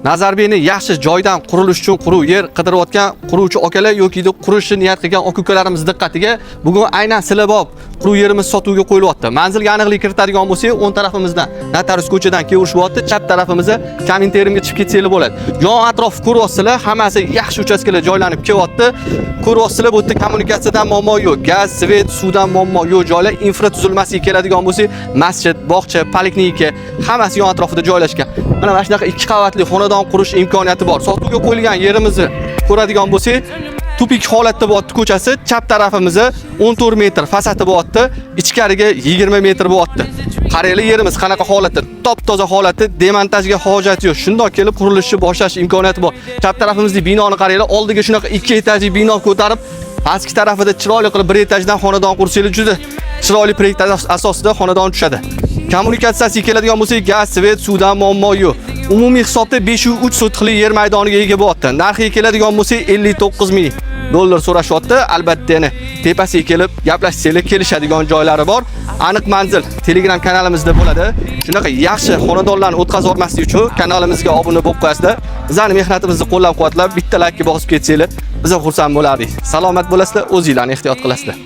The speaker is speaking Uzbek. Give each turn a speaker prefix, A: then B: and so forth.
A: Nazarbekni yaxshi joydan qurilish uchun quruq yer qidirayotgan quruvchi akalar yoki qurishni niyat qilgan aka-ukalarimiz diqqatiga bugun aynan Silabop quruq yerimiz sotuvga qo'yilyapti. Manzilga aniqlik kiritadigan bo'lsak, o'ng tarafimizdan Notarius ko'chadan kelishyapti, chap tarafimizda Kominternga chiqib ketsanglar bo'ladi. Yon atrof ko'ryapsizlar, hammasi yaxshi uchastkalar joylanib kelyapti. Ko'ryapsizlar, bu yerda kommunikatsiyadan muammo yo'q, gaz, svet, suvdan muammo yo'q joylar, infratuzilmasiga keladigan bo'lsak, masjid, bog'cha, poliklinika hammasi yon atrofida joylashgan. Mana shunaqa 2 qavatli xonadon qurish imkoniyati bor. Sotuvga qo'yilgan yerimizni ko'radigan bo'lsak, tupik holatda bo'lyapti ko'chasi, chap tarafimizda 14 metr fasadi bo'lyapti, ichkariga 20 metr bo'lyapti. Qarayli yerimiz qanaqa holatda, top-toza holatda, demontajga hojat yo'q. Shundoq kelib qurilishni boshlash imkoniyati bor. Chap tarafimizda binoni qarayli, oldiga shunaqa 2 etajli bino ko'tarib, pastki tarafida chiroyli qilib 1 etajdan xonadon qursangiz juda chiroyli proyekt asosida xonadon tushadi. Kommunikatsiyasiga keladigan bo'lsak, gaz, svet, suvdan muammo yo'q. Umumiy hisobda 503 sotixli yer maydoniga ega bo'lyapti. Narxiga keladigan bo'lsak, 59 ming dollar so'rashyapti. Albatta, yana tepasiga kelib gaplashsangiz kelishadigan joylari bor. Aniq manzil Telegram kanalimizda bo'ladi. Shunaqa yaxshi xonadonlarni o'tkazib olmaslik uchun kanalimizga obuna bo'lib qo'yasizlar. Bizning mehnatimizni qo'llab-quvvatlab, bitta like bosib ketsanglar, biz xursand bo'lardik. Salomat bo'lasizlar, o'zingizlarni ehtiyot qilasizlar.